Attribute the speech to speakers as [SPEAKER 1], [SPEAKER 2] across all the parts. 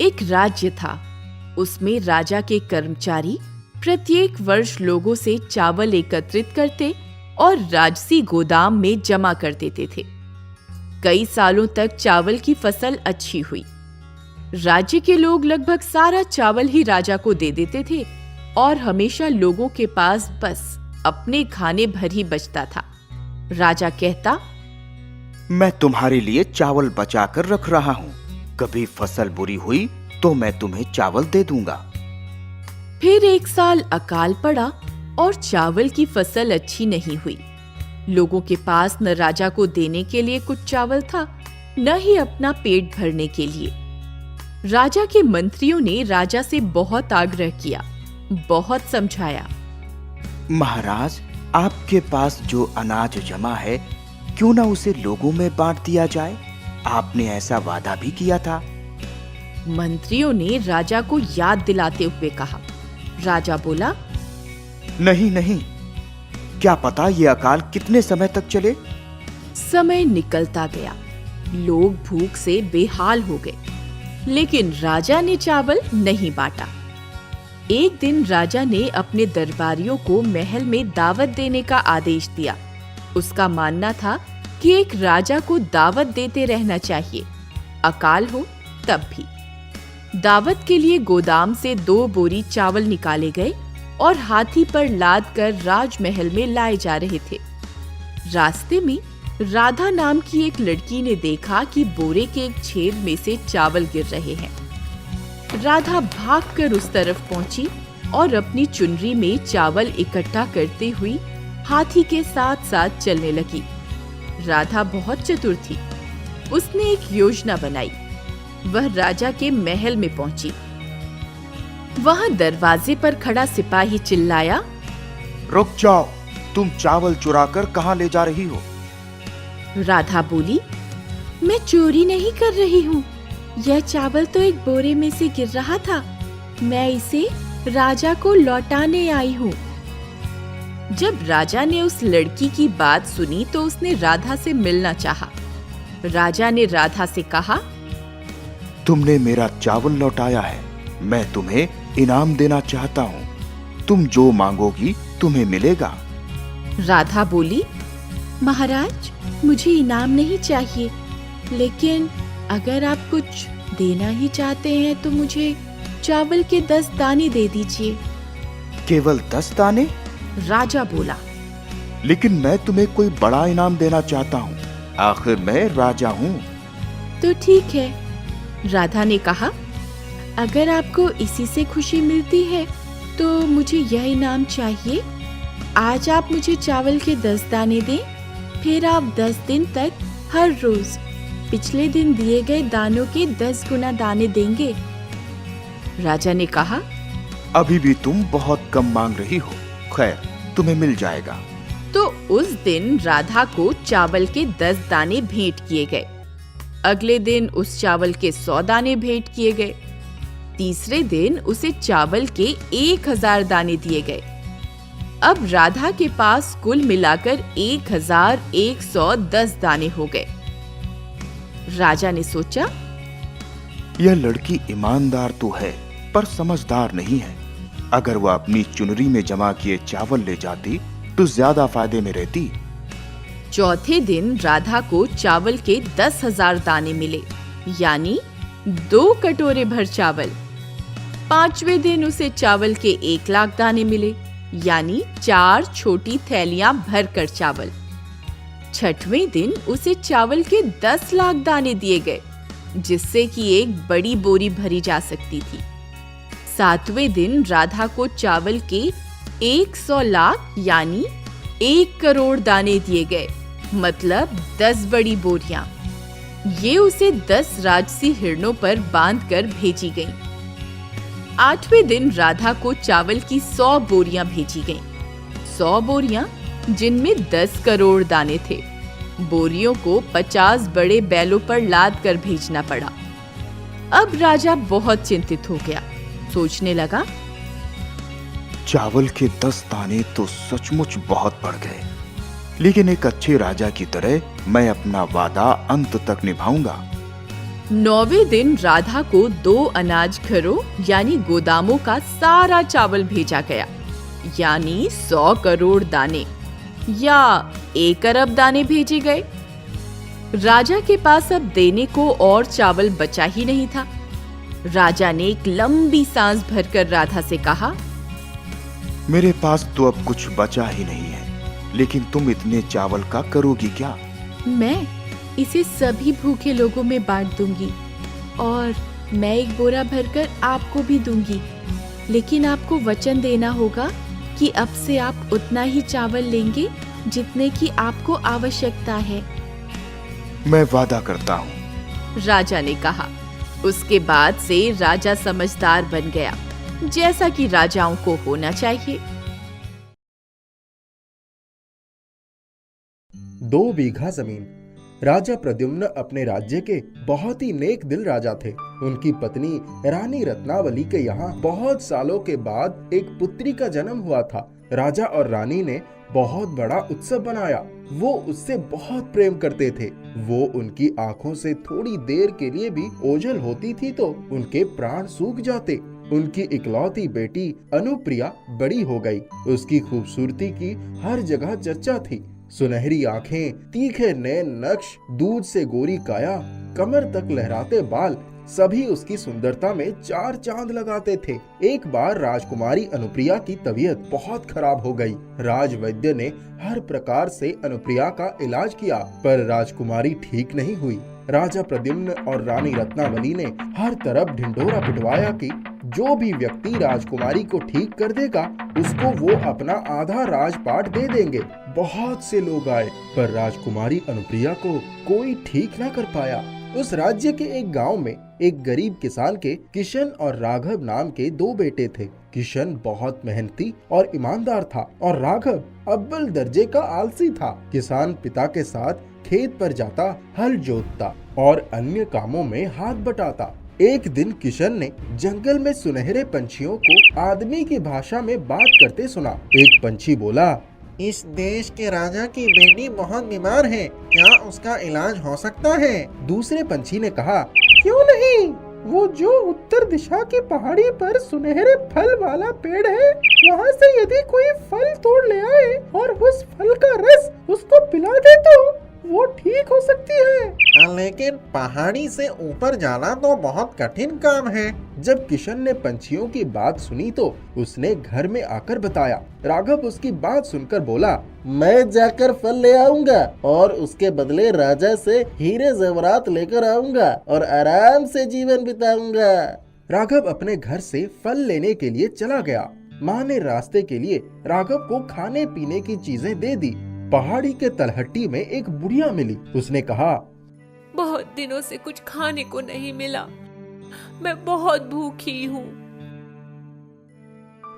[SPEAKER 1] एक राज्य था। उसमें राजा के कर्मचारी प्रत्येक वर्ष लोगों से चावल एकत्रित करते और राजसी गोदाम में जमा कर देते थे। कई सालों तक चावल की फसल अच्छी हुई। राज्य के लोग लगभग सारा चावल ही राजा को दे देते थे और हमेशा लोगों के पास बस अपने खाने भर ही बचता था। राजा कहता,
[SPEAKER 2] मैं तुम्हारे लिए चावल बचा कर रख रहा हूँ। कभी फसल बुरी हुई तो मैं तुम्हें चावल दे दूंगा।
[SPEAKER 1] फिर एक साल अकाल पड़ा और चावल की फसल अच्छी नहीं हुई। लोगों के पास न राजा को देने के लिए कुछ चावल था, न ही अपना पेट भरने के लिए। राजा के मंत्रियों ने राजा से बहुत आग्रह किया, बहुत समझाया।
[SPEAKER 2] महाराज, आपके पास जो अनाज जमा है, क्यों ना उसे लोगों में बांट दिया जाए? आपने ऐसा वादा भी किया था।
[SPEAKER 1] मंत्रियों ने राजा को याद दिलाते हुए कहा। राजा बोला,
[SPEAKER 2] नहीं नहीं, क्या पता ये अकाल कितने समय तक चले।
[SPEAKER 1] समय निकलता गया। लोग भूख से बेहाल हो गए, लेकिन राजा ने चावल नहीं बांटा। एक दिन राजा ने अपने दरबारियों को महल में दावत देने का आदेश दिया। उसका मानना था कि एक राजा को दावत देते रहना चाहिए, अकाल हो तब भी। दावत के लिए गोदाम से 2 बोरी चावल निकाले गए और हाथी पर लाद कर राजमहल में लाए जा रहे थे। रास्ते में राधा नाम की एक लड़की ने देखा कि बोरे के एक छेद में से चावल गिर रहे हैं। राधा भागकर उस तरफ पहुंची और अपनी चुनरी में चावल इकट्ठा करते हुई हाथी के साथ साथ चलने लगी। राधा बहुत चतुर थी। उसने एक योजना बनाई। वह राजा के महल में पहुंची। वहां दरवाजे पर खड़ा सिपाही चिल्लाया,
[SPEAKER 2] रुक जाओ, तुम चावल चुराकर कहां ले जा रही हो?
[SPEAKER 1] राधा बोली, मैं चोरी नहीं कर रही हूँ। यह चावल तो एक बोरे में से गिर रहा था। मैं इसे राजा को लौटाने आई हूँ। जब राजा ने उस लड़की की बात सुनी तो उसने राधा से मिलना चाहा। राजा ने राधा से कहा,
[SPEAKER 2] तुमने मेरा चावल लौटाया है। मैं तुम्हें इनाम देना चाहता हूँ। तुम जो मांगोगी तुम्हें मिलेगा।
[SPEAKER 1] राधा बोली, महाराज, मुझे इनाम नहीं चाहिए, लेकिन अगर आप कुछ देना ही चाहते हैं तो मुझे चावल के 10 दाने दे दीजिए।
[SPEAKER 2] केवल 10 दाने?
[SPEAKER 1] राजा बोला,
[SPEAKER 2] लेकिन मैं तुम्हें कोई बड़ा इनाम देना चाहता हूँ। आखिर मैं राजा हूँ।
[SPEAKER 1] तो ठीक है, राधा ने कहा, अगर आपको इसी से खुशी मिलती है तो मुझे यह इनाम चाहिए। आज आप मुझे चावल के 10 दाने दें, फिर आप 10 दिन तक हर रोज पिछले दिन दिए गए दानों के 10 गुना दाने देंगे। राजा ने कहा,
[SPEAKER 2] अभी भी तुम बहुत कम मांग रही हो। खैर, तुम्हें मिल जाएगा।
[SPEAKER 1] तो उस दिन राधा को चावल के 10 दाने भेंट किए गए। अगले दिन उस चावल के 100 दाने भेंट किए गए। तीसरे दिन उसे चावल के 1000 दाने दिए गए। अब राधा के पास कुल मिलाकर 1110 दाने हो गए। राजा ने सोचा,
[SPEAKER 2] यह लड़की ईमानदार तो है पर समझदार नहीं है। अगर वह अपनी चुनरी में जमा किए चावल ले जाती तो ज्यादा फायदे में रहती।
[SPEAKER 1] चौथे दिन राधा को चावल के 10,000 दाने मिले, यानी 2 कटोरे भर चावल। 5वें दिन उसे चावल के 1 लाख दाने मिले, यानी 4 छोटी थैलियां भरकर चावल। 6वें दिन उसे चावल के 10 लाख दाने दिए गए, जिससे कि एक बड़ी बोरी भरी जा सकती थी। 7वें दिन राधा को चावल के 100 लाख यानी 1 करोड़ दाने दिए गए, मतलब 10 बड़ी बोरियां। ये उसे 10 राजसी हिरणों पर बांधकर भेजी गईं। 8वें दिन राधा को चावल की 100 बोरियां भेजी गईं। 100 बोरियां जिनमें 10 करोड़ दाने थे। बोरियों को 50 बड़े बैलों पर लाद कर भेजना पड़ा। अब राजा बहुत चिंतित हो गया। सोचने लगा,
[SPEAKER 2] चावल के 10 दाने तो सचमुच बहुत बढ़ गए, लेकिन एक अच्छे राजा की तरह मैं अपना वादा अंत तक निभाऊंगा।
[SPEAKER 1] 9वें दिन राधा को 2 अनाज घरों यानी गोदामों का सारा चावल भेजा गया, यानी 100 करोड़ दाने या 1 अरब दाने भेजे गए। राजा के पास अब देने को और चावल बचा ही नहीं था। राजा ने एक लंबी सांस भरकर राधा से कहा,
[SPEAKER 2] मेरे पास तो अब कुछ बचा ही नहीं है, लेकिन तुम इतने चावल का करोगी क्या?
[SPEAKER 1] मैं इसे सभी भूखे लोगों में बांट दूंगी और मैं 1 बोरा भरकर आपको भी दूंगी, लेकिन आपको वचन देना होगा कि अब से आप उतना ही चावल लेंगे जितने की आपको आवश्यकता है।
[SPEAKER 2] मैं वादा करता हूँ,
[SPEAKER 1] राजा ने कहा। उसके बाद से राजा समझदार बन गया, जैसा कि राजाओं को होना चाहिए।
[SPEAKER 3] 2 बीघा जमीन। राजा प्रद्युम्न अपने राज्य के बहुत ही नेक दिल राजा थे। उनकी पत्नी रानी रत्नावली के यहाँ बहुत सालों के बाद एक पुत्री का जन्म हुआ था। राजा और रानी ने बहुत बड़ा उत्सव बनाया। वो उससे बहुत प्रेम करते थे। वो उनकी आंखों से थोड़ी देर के लिए भी ओझल होती थी तो उनके प्राण सूख जाते। उनकी इकलौती बेटी अनुप्रिया बड़ी हो गई। उसकी खूबसूरती की हर जगह चर्चा थी। सुनहरी आंखें, तीखे नैन नक्श, दूध से गोरी काया, कमर तक लहराते बाल, सभी उसकी सुंदरता में 4 चांद लगाते थे। एक बार राजकुमारी अनुप्रिया की तबीयत बहुत खराब हो गई। राज वैद्य ने हर प्रकार से अनुप्रिया का इलाज किया, पर राजकुमारी ठीक नहीं हुई। राजा प्रद्युम्न और रानी रत्नावली ने हर तरफ ढिंढोरा पिटवाया कि जो भी व्यक्ति राजकुमारी को ठीक कर देगा उसको वो अपना आधा राजपाट दे देंगे। बहुत से लोग आए, पर राजकुमारी अनुप्रिया को कोई ठीक न कर पाया। उस राज्य के एक गांव में एक गरीब किसान के किशन और राघव नाम के 2 बेटे थे। किशन बहुत मेहनती और ईमानदार था और राघव अव्वल दर्जे का आलसी था। किसान पिता के साथ खेत पर जाता, हल जोतता और अन्य कामों में हाथ बटाता। एक दिन किशन ने जंगल में सुनहरे पंछियों को आदमी की भाषा में बात करते सुना। एक पंछी बोला,
[SPEAKER 4] इस देश के राजा की बेटी बहुत बीमार है, क्या उसका इलाज हो सकता है?
[SPEAKER 3] दूसरे पंछी ने कहा, क्यों नहीं, वो जो उत्तर दिशा की पहाड़ी पर सुनहरे फल वाला पेड़ है, वहाँ से यदि कोई फल तोड़ ले आए और उस फल का रस उसको पिला दे तो वो ठीक हो सकती है।
[SPEAKER 4] लेकिन पहाड़ी से ऊपर जाना तो बहुत कठिन काम है।
[SPEAKER 3] जब किशन ने पंछियों की बात सुनी तो उसने घर में आकर बताया। राघव उसकी बात सुनकर बोला,
[SPEAKER 4] मैं जाकर फल ले आऊंगा और उसके बदले राजा से हीरे जेवरात लेकर आऊंगा और आराम से जीवन बिताऊंगा।
[SPEAKER 3] राघव अपने घर से फल लेने के लिए चला गया। माँ ने रास्ते के लिए राघव को खाने पीने की चीजें दे दी। पहाड़ी के तलहटी में एक बुढ़िया मिली। उसने कहा,
[SPEAKER 5] बहुत दिनों से कुछ खाने को नहीं मिला, मैं बहुत भूखी हूँ।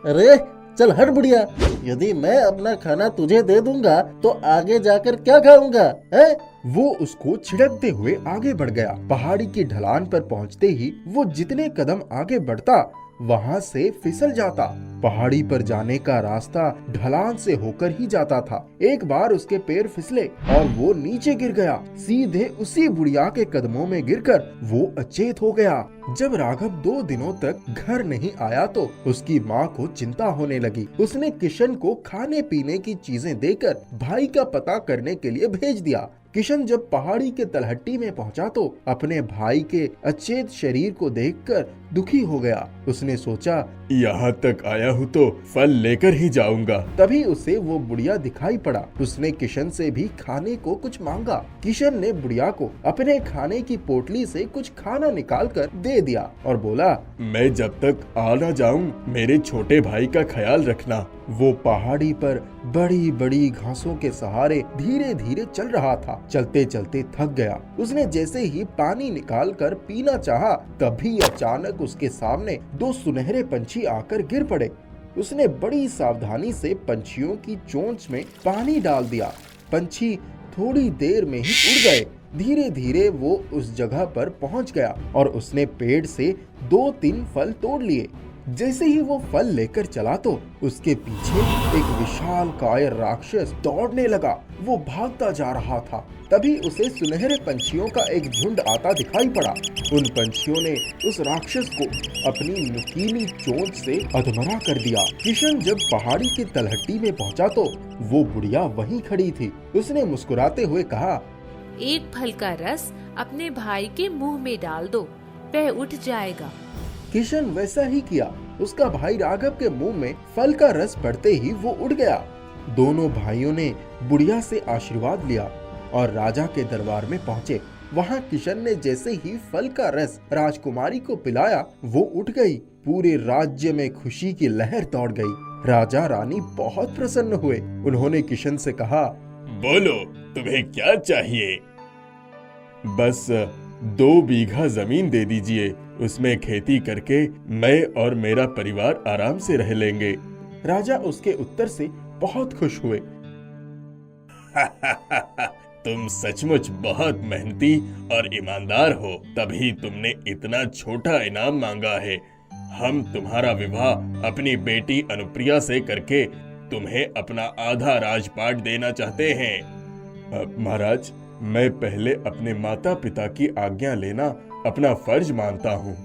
[SPEAKER 4] अरे चल हट बुढ़िया, यदि मैं अपना खाना तुझे दे दूंगा तो आगे जाकर क्या खाऊंगा है?
[SPEAKER 3] वो उसको छिड़कते हुए आगे बढ़ गया। पहाड़ी की ढलान पर पहुंचते ही वो जितने कदम आगे बढ़ता वहाँ से फिसल जाता। पहाड़ी पर जाने का रास्ता ढलान से होकर ही जाता था। एक बार उसके पैर फिसले और वो नीचे गिर गया। सीधे उसी बुढ़िया के कदमों में गिरकर वो अचेत हो गया। जब राघव 2 दिनों तक घर नहीं आया तो उसकी माँ को चिंता होने लगी। उसने किशन को खाने पीने की चीजें देकर भाई का पता करने के लिए भेज दिया। किशन जब पहाड़ी के तलहटी में पहुंचा तो अपने भाई के अचेत शरीर को देखकर दुखी हो गया। उसने सोचा,
[SPEAKER 6] यहाँ तक आया हूँ तो फल लेकर ही जाऊंगा।
[SPEAKER 3] तभी उसे वो बुढ़िया दिखाई पड़ा। उसने किशन से भी खाने को कुछ मांगा। किशन ने बुढ़िया को अपने खाने की पोटली से कुछ खाना निकाल कर दे दिया और बोला,
[SPEAKER 6] मैं जब तक आ ना जाऊं मेरे छोटे भाई का ख्याल रखना।
[SPEAKER 3] वो पहाड़ी पर बड़ी बड़ी घासों के सहारे धीरे धीरे चल रहा था। चलते चलते थक गया। उसने जैसे ही पानी निकाल कर पीना चाहा, तभी अचानक उसके सामने 2 सुनहरे पंछी आकर गिर पड़े। उसने बड़ी सावधानी से पंछियों की चोंच में पानी डाल दिया। पंछी थोड़ी देर में ही उड़ गए। धीरे धीरे वो उस जगह पर पहुंच गया और उसने पेड़ से 2-3 फल तोड़ लिए। जैसे ही वो फल लेकर चला तो उसके पीछे एक विशाल काय राक्षस दौड़ने लगा। वो भागता जा रहा था। तभी उसे सुनहरे पंछियों का एक झुंड आता दिखाई पड़ा। उन पंछियों ने उस राक्षस को अपनी नुकीली चोंच से अधमरा कर दिया। किशन जब पहाड़ी की तलहटी में पहुंचा तो वो बुढ़िया वहीं खड़ी थी। उसने मुस्कुराते हुए कहा,
[SPEAKER 5] एक फल का रस अपने भाई के मुंह में डाल दो, वह उठ जाएगा।
[SPEAKER 3] किशन वैसा ही किया। उसका भाई राघव के मुंह में फल का रस पड़ते ही वो उड़ गया। दोनों भाइयों ने बुढ़िया से आशीर्वाद लिया और राजा के दरबार में पहुंचे। वहां किशन ने जैसे ही फल का रस राजकुमारी को पिलाया, वो उठ गई। पूरे राज्य में खुशी की लहर दौड़ गई। राजा रानी बहुत प्रसन्न हुए। उन्होंने किशन से कहा,
[SPEAKER 6] बोलो तुम्हें क्या चाहिए? बस 2 बीघा जमीन दे दीजिए, उसमें खेती करके मैं और मेरा परिवार आराम से रह लेंगे।
[SPEAKER 3] राजा उसके उत्तर से बहुत खुश हुए।
[SPEAKER 6] तुम सचमुच बहुत मेहनती और ईमानदार हो, तभी तुमने इतना छोटा इनाम मांगा है। हम तुम्हारा विवाह अपनी बेटी अनुप्रिया से करके तुम्हें अपना आधा राजपाट देना चाहते हैं। महाराज, मैं पहले अपने माता पिता की आज्ञा लेना अपना फर्ज मानता हूँ।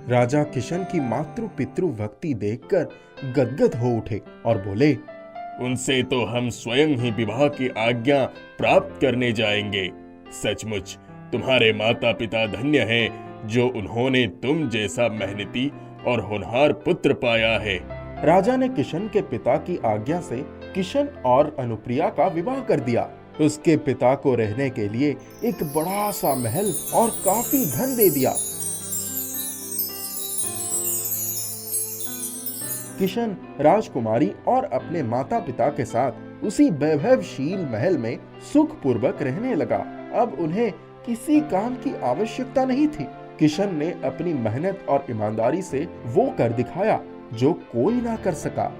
[SPEAKER 3] राजा किशन की मातृ पितृ भक्ति देखकर गदगद हो उठे और बोले,
[SPEAKER 6] उनसे तो हम स्वयं ही विवाह की आज्ञा प्राप्त करने जाएंगे। सचमुच तुम्हारे माता पिता धन्य हैं जो उन्होंने तुम जैसा मेहनती और होनहार पुत्र पाया है।
[SPEAKER 3] राजा ने किशन के पिता की आज्ञा से किशन और अनुप्रिया का विवाह कर दिया। उसके पिता को रहने के लिए एक बड़ा सा महल और काफी धन दे दिया। किशन राजकुमारी और अपने माता पिता के साथ उसी वैभवशील महल में सुखपूर्वक रहने लगा। अब उन्हें किसी काम की आवश्यकता नहीं थी। किशन ने अपनी मेहनत और ईमानदारी से वो कर दिखाया जो कोई ना कर सका।